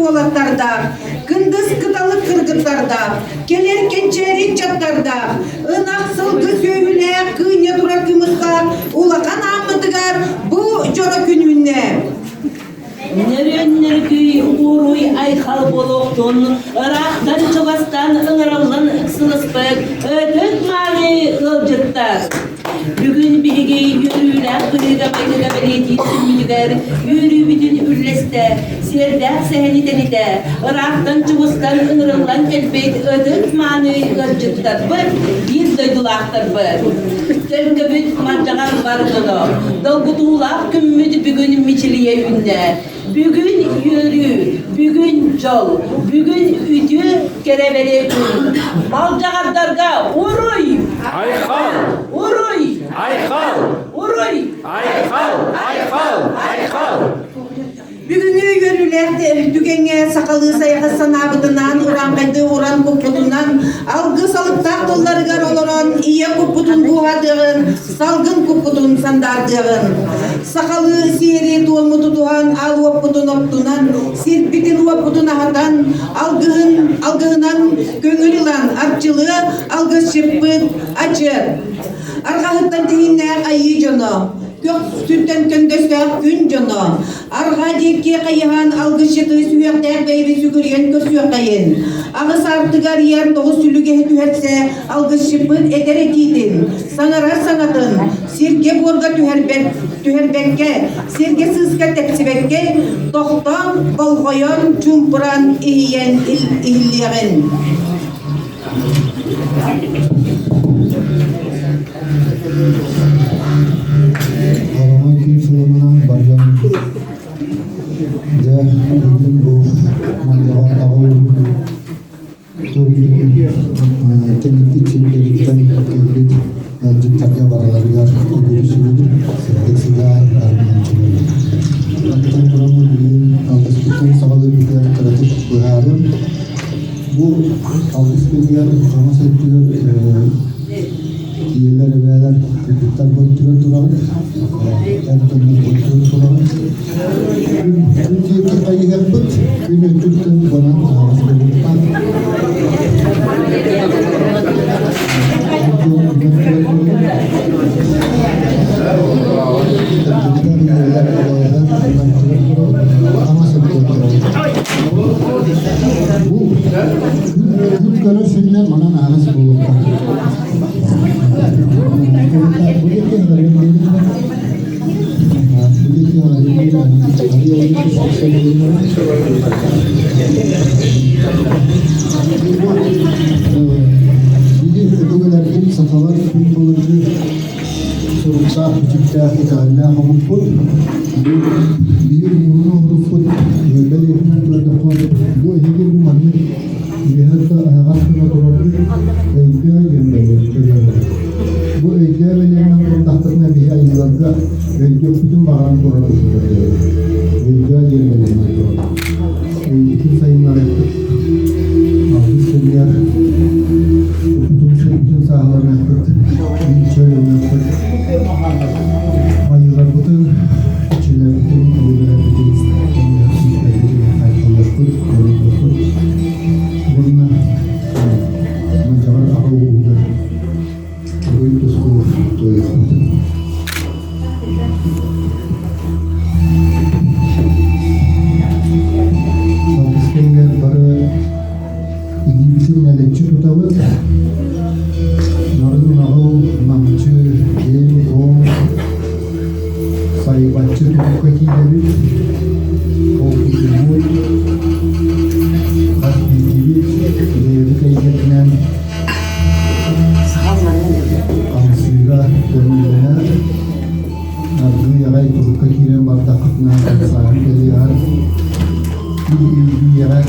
olatlarda, kındız kıtalık kırgıtlarda, keler kençeri çatlarda, ınaksıl kız öyle kıynya durakımızda, ulakan amıdıgar bu jora gününe. Nerеннерге уруй айхал болохтон, рахтан чогастан ыңыралган сыныспык, өтөк маны ылжыттар. Бүгүн бириге yürüyler, kırıga bayıga belediye tümülüger, yürü bütün ürleste, serdek seheniden ide, raftan çubustan ınırılan elbet ödük mani ılcıttar bir doydulaktar Tölge büt mancagar barıdılı, dalgutuğulak kümmüdü bugün miçiliye ünne. Bugün yürü, bugün yol, bugün üdü kerevere gün. Malcagardarga uruy! Ayxal! Uruy! Ayxal! Uruy! Ayxal! Ayxal! Ayxal! Bugünkü yörülerde tükenge sakalı sayakı sanabıdından, uran kaydı uran kuputundan, algı salıp tahtolları gar oloran, iya kuputun buhadığın, salgın kuputun sandardığın. Sakalı siyeri doğumu tutuhan, al vaputun optunan, sirpitin vaputun ahatan, algığınan köngül ilan, artçılığı, algı şıppıt, acı. Argahıttan deyinler ayı canı. Kök sütten köndösler gün canı. Arga dekke kayıhan algışıtı süyektek beybi sügüryen kösüyekayın. Ağız artıgar yer doğu sülüge tüherse algışıpın edere tidin. Sanara sanatın. Sirge borga tüherbekke. Sirge sızga tepsibekke. Tohtan bolgoyon çumpuran ihiyen ihillerin. Alamayken sorumlulan barcan ya bugün bu manjalan tahu teknik içerikten kebrit ciptakya baralarga görüşülür sektesiga armançılır. Antan kuramın bilim aldıskutun sağlığı bilgiler taratıp buharım bu aldıskutlar kama sektörü Diğerler evveler kırklar kontrol duralım. Erkenler kontrol duralım. Türkiye'de ayı yapıp günü Türk'ten bana arası bulunmak. Bu Türk'lerin sünnet bana arası bulunmak. Safalar kumpulları sorumsal küçükler ithalla hamuput bir yumru hurufut belirtilen protokol bu ehli bu manı bihatta ağasına doğru eğitim yönlendirir. Bu eğitimlerden tahtatına bir aylarda bütün bakan kurulu eğitim yönlendirir. Eğitim sayımları ahli seviyer bütün sahalarına yaptık. İlçeler yaptık. Ayılar bütün içiler bütün uygular bütün ayıklaştık. Bununla mencalar akıl oldu. Bu tuskul doyurdu. Sapiskenler para İngilizce melekçi tutavı Narın nahu namçı gel o sayıbatçı tutukaki devi o kutumuy kasbi gibi devri kayıtlanan kamsıyla gönüllene nargı yaray tutukaki bardakıtına sahibi geliyar ilgi yaray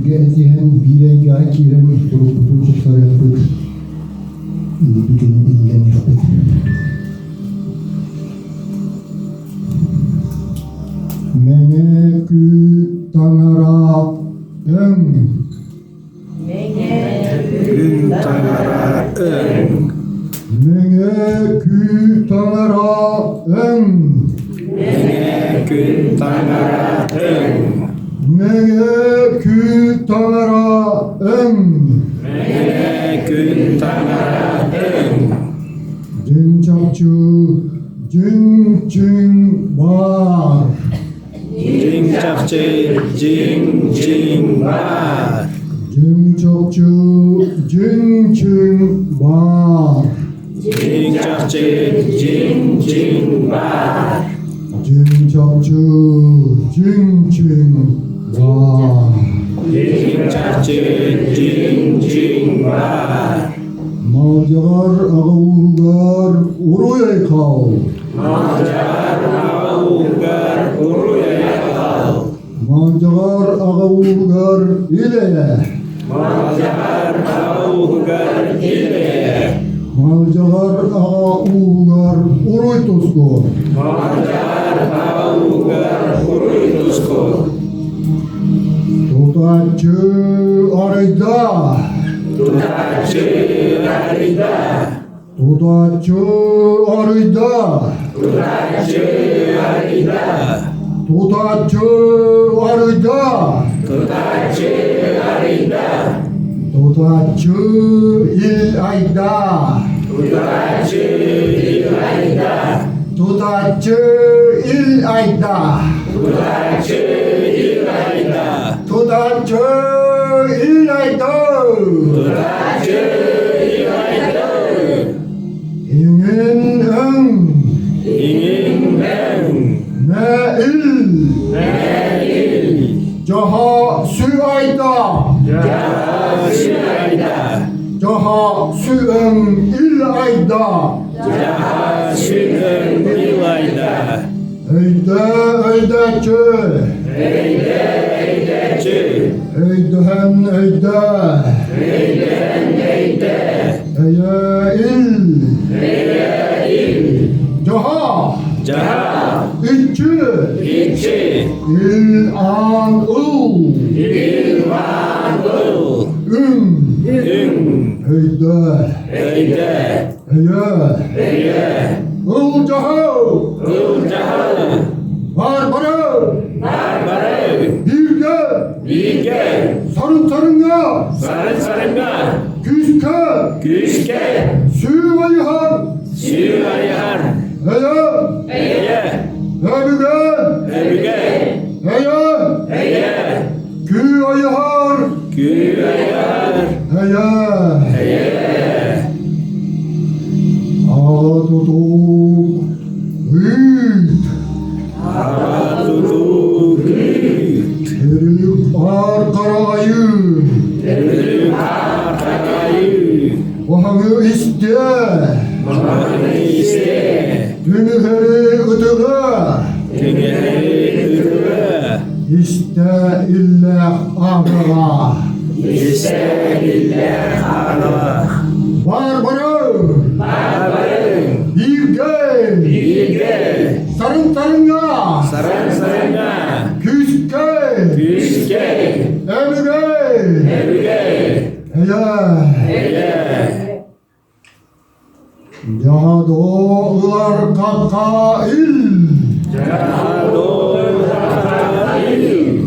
Gezehen birer kiren duruputun çıkar yapıp bütün ilden yapıp mene kü tangara eng Gün tangara eng. mene kü tangara eng Mene gün tangara eng. mene kü tangara eng Mene gün tangara eng. 증척추 증증var Jing chakche jing jing bar. 증척추 증증var Jing chakche jing jing bar. 증척추 증증var Jing chakche jing jing bar. 마자갈 아가우gar 우로야이카오 Majar augar uruyakal. 마자갈 아가우gar 이레 Majar augar ile. 마자갈 아가우gar 우로이토스코 Majar augar uruyusko. 도다츠 아레이다 Tutache arida. 도다츠 아레이다 Tutache arida. 도다츠 아레이다 Tutache arida. 도다츠 일아이다 Tutache ilaida. 도다츠 일아이다 Tutache ilaida. 도다츠 일아이다 Tutache ilaida. ingin Ingin eng. 내일 Neil. 저하 수아이다 Jaha silaida. 저하 수응 일아이다 Jaha silaida. Ilaida. 의대chứ Eide eideche. 의대한 의대 Eide. 에일 Eil. 저하 Jaha. 일주 Ichi. 일안우 Ilmanu. 응 Ing. 의대 Eide. 에예 Eie. 우저하 Uljaha. 바르바르 Barbare. 빌게 Bilge. 서른가 Sarı 규스케 Güske. 수와이한 Süvayar. Eye. Ebüge, Ebüge. Eye, Eye. Kü ayhar, Güyayar. Eye, Ağduduk, Hüt, Ağdudu. Güt. Derilik Arkarayı, Evlilik Akarayı. Vahamı iste, Babanı iste. Dünüheri ıtığı, Dünyeleri ürüve. İste illah ağrığa, İste billah Allah. Barbarı, Barbarın. Birge, Bilge. Sarın sarınga, Sarın sarınga. Küske, Küske. Ebüge, Ebüge. Eye, Eye. Yadoğlar kakail, Cahadol Rahil.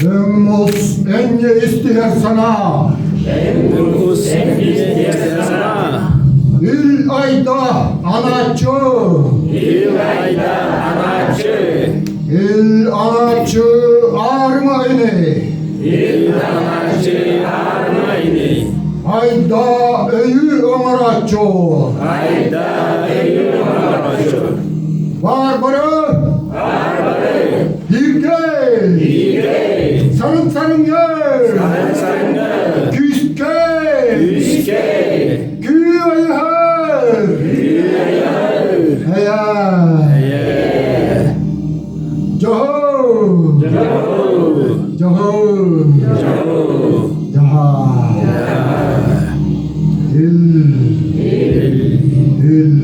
Temmuz enge istihar sana, Nüfus emniyet sana. İl ayda anaçı, Bir ayda anacı. İl anaçı armayını, Bir anacı armayını. Ayda öyü amaraçı, Ayda eyyum aracı. Barbarı, Barbarı. Birge, Bilge. Sarın sarınga, Sarın sarınga. Küske, Küske. Kü ayhar, Güyayar. Eye, Eye. Cahu, Cahu. Cahu, Cahu. Caha, Dil, Dil, Dil,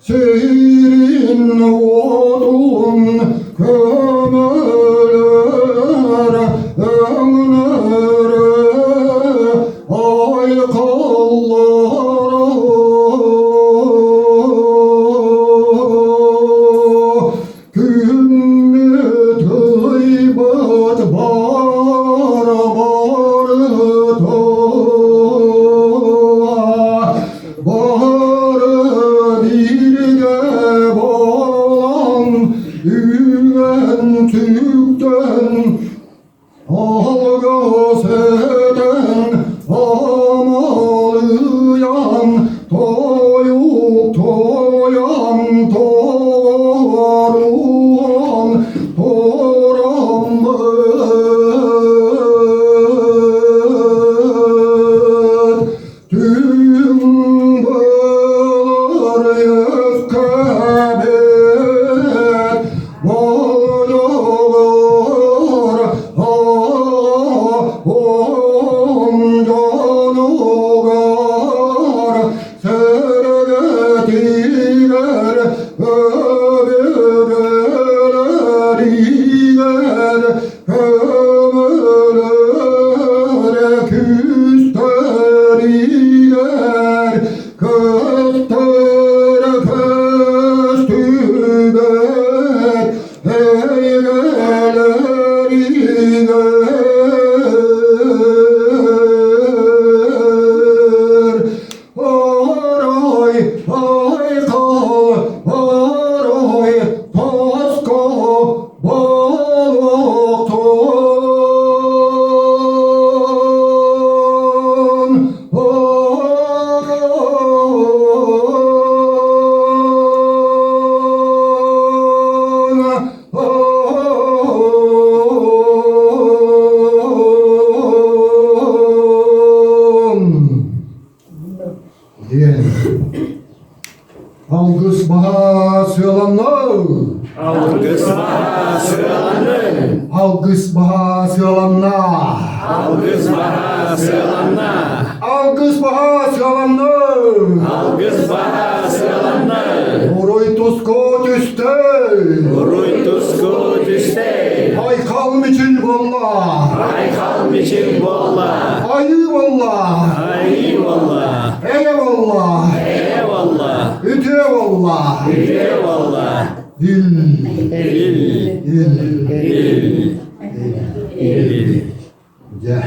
Seyrin odun kömürler ömrü ay kolları Kümmü tıybat bar Bağrı birge bağlan Düğen tükten Algaz eden Amalıyan Toyup toyan Toruan Toramır Tüm bağır yüzkebet Bağlar oncanugar Sergetiler öbürler iger Kömürler küster iger Köster köstüber Eygeler iger Aray ay kal Algıs baha sıralanlar. Algıs baha sıralanır. Algıs baha sıralanlar. Algıs baha sıralanır. Algıs baha sıralanlar. Algıs baha sıralanır. Oroy tosko düştü. Uruy tusku düşte. Ay kalm için valla. Ay kalmışım bolla. Ayı valla. Ay valla. Eyvallah. Eyvallah. Ütevallah. Eyvallah. Dil. Dil. Dil. Dil. Dil. Gel.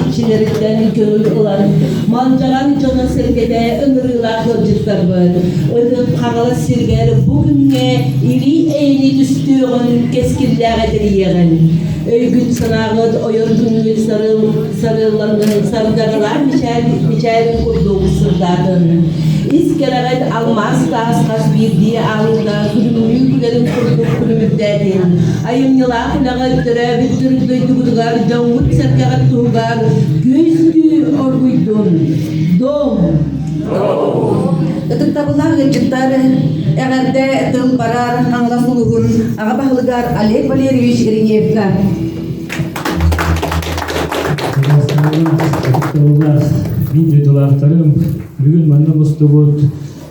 İçilerinden gönül olan mancaran cana sergede ınırılar kılcıklar var. Ödüm kağılı sirger bugünge iri eğni düştüğün keskillere diyeğen. Öygün sanağıt oyor günlü sarılanın sarıdağlar miçayın kurduğu sırdarın. İskeleget almaz tas bir diye alında külümlü gülerin kurduk külümüddeydin. Ayım yıla kulağa bittürüklü dugudgar davut serkegat tuğgar gözdü orguydun. Dom. Tıktabılar gıcıkları eğerde tıl barar anlasılıgın Ağabahlıgar Alek Valerievich Irinyevka. Videolarım bugün bana Mustafa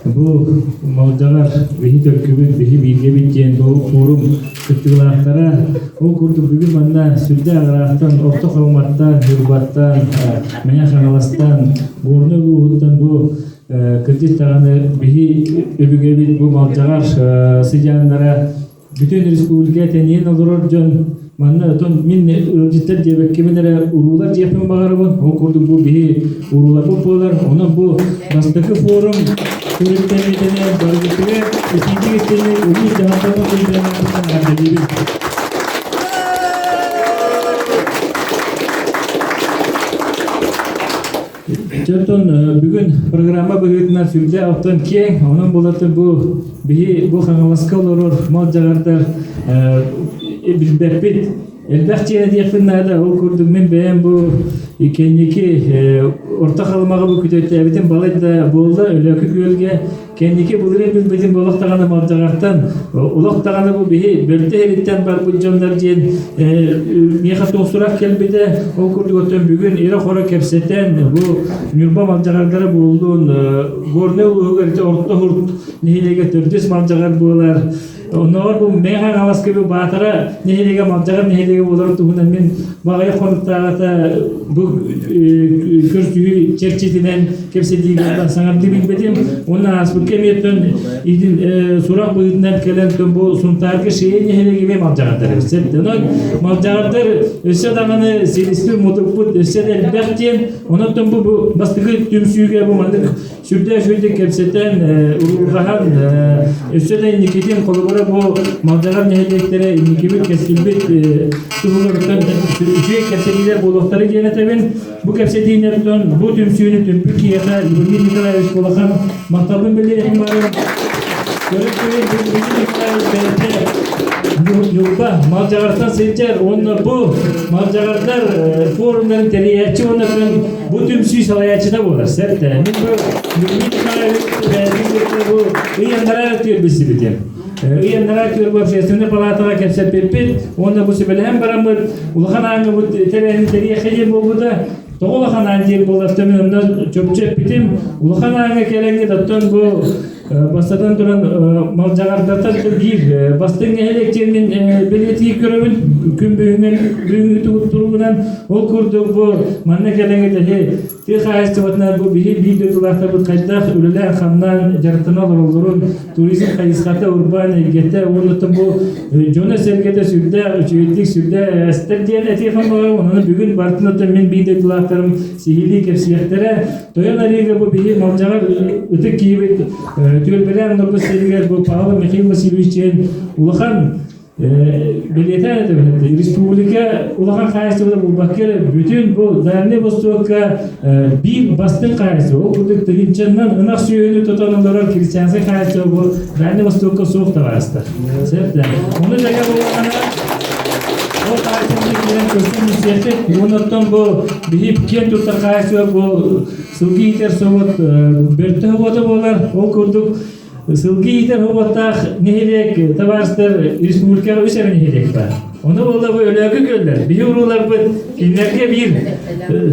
bu mağazalar vehi tökübün vehi bilge bitken doğu forum kıttıgılahtara o kurdu bugün bana sülde ağırahtan orta kalmaktan hürbattan maya kanalastan bornu buğuttan bu kırcı tağını vehi öbüge bu mağazalar sıcağınlara bütün Respublika teniyen olur can manna ton min ırcıtlar diye kiminlere urular yapım bağırımın o kurdu bu bihi urular bu polar ona bu bastaki forum Türkten edene bargıtıya ikinci geçtiğini ulu cevaplarına koyduğunu Çerton bugün programa bugünden sürüde altın ki onun bulatı bu bihi bu kanalaska olur malcalardır bilbepit elbette yakınlarda o kurdum ben beğen bu kendiki orta kalmağı bu kütütte bütün balık da bolda ölökü gölge kendiki bulurayım biz bizim balık tağını malcalardan ulak tağını bu bihi bölde heritten var bu canlar diyen miyakat olsurak kelbide o kurduk bugün iri kora kepseten bu Nürba malcalarlara bulduğun gorne uluğu orta hurt nihilege tördüs malcalar bular onlar bu meha havas gibi batara nihilege malcalar nihilege bular tuğunan men bağaya konukta bu kürsüyü çerçetinden kepsediğinden sana bilmedim ondan asıl kemiyetten idin surak boyundan gelen bu suntarki şeyi nihilege gibi malcalarlar settenon malcalarlar ösedanını silistür modukput öseden bertien ondan bu bastığı tümsüyüge bu mandık sürde şöyle kepseten ururgahan öseden niketin kolubara bu malcalar nihilektere nikibir kesilbit tuğulurdan sürücüye kepsediler bolukları genetebin bu kepsediğinden bu tümsüyünü tümpük yiyata İbrahim Nikolaevich Bolakan maktabın belli ihtimalı görüntüleri İbrahim Nikolaevich Yurba malcalardan seçer onunla bu malcalarlar forumların teriyatçı onların bu tümsüyü salayatçı da bu serte min bu bu iyanlara atıyor bizi bitim iyanlara atıyor bu şeysinde palatala kepset pepit onunla bu sebele hem baramır ulakan ağını bu teriyatçı bu burada Toğulakan ağını bolattamın ondan çöpçep bitim ulakan ağını kelenge dattan bu bastadan duran malcalardan bir bastın elektriğinin belirtiyi görevin gün büyüğünü tuturulan o kurdu bu manne kelenge de Tehayestivatlar bu bihi videolarda bu kayda ürüler xandan jaratına olurun turizm kayıskata urban elgette onutun bu jona sergede sürde çüyetlik sürde step diyen etifam onun bugün bartında men videolarım sihirli kepsiyetlere toyanariga bu bihi malcalar ötek gibi tülbelen bu sergiler bu pahalı Mikhail Vasilyevich ulakan Билетен edebildi. Республика улахан кайсы бул бакер бүтүн бул Дальний Востокка бир бастын кайсы. Ол курдук тегинченнен ынак сүйөнү тотонолор христиансы кайсы бул Дальний Востокка соок табасты. Септе. Муну жага болгана ол кайсыны кирен көстөн мисети. Онуттан бул бип кен туттар кайсы бул сылгийтер совот бертө болар. Ол курдук Сылгийтер хоботтах нехелек табарыстар республикага үсер нехелек бар. Оны болда бу өлөкү көлдөр. Бии урулар бу кинлерге бир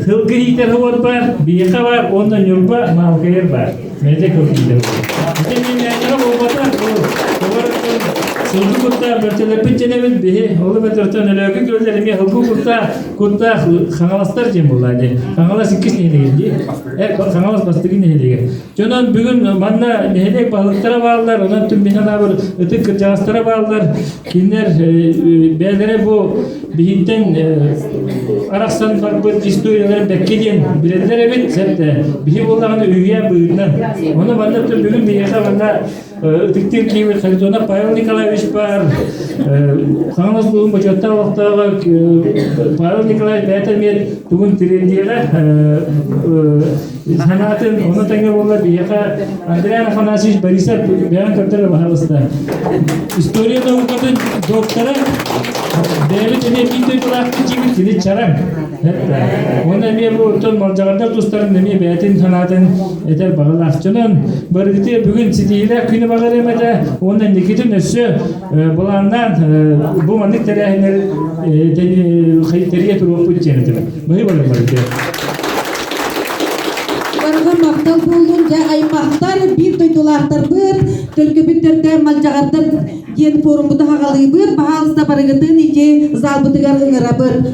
сылгийтер хобот бар, бийка бар, онда нюрба малкайыр бар. Меде көкүйтер бар. Мен яйнага болбатар сылгы кутта бертелепин женебин бии олу бетертен өлөкү көлдөр эме хылгы кутта хаңаластар жем булады. Хаңалас иккис нехелеги. Хаңалас бастыгы нехелеги. Жонон бүгүн манна нехелек балыктара баалар, онан түмбихана бир ытык кыржагастара баалар. Кинер бәлере бу биһиттен араксан барбыт историяларын беккеден билерлер бит септе. Бихи боллаганы үйгө быйынан. Оны манна бүгүн бияка манна ытыктыр кийбир Харитонов Павел Николаевич бар. Хаңалас бүгүн бачатта вактагы Павел Николаевич бәтермет бүгүн трендига санатын оны таңга болла бияка Андрей Афанасьевич Борисов бәян кыртыры баһалыста. История наукатын доктора Дэвид эне бинтэй булакты жигит тили чарам. Оны мен бу тон малжагардар достарым неме бәтин санатын этер багалак. Жонон биргите бүгүн сидилер күнү багар эмете ондан никитин өссө буландан бу мандык терехинер терие туруп бүтченетим. Бый болом барыты. Барга мактал болдун да аймактар бир тойтулартар бит, төлкөбүттөрдө малжагаттар ген форумда хагалый бит, баалыста барыгытын ije залбытыгар ыңыра бит.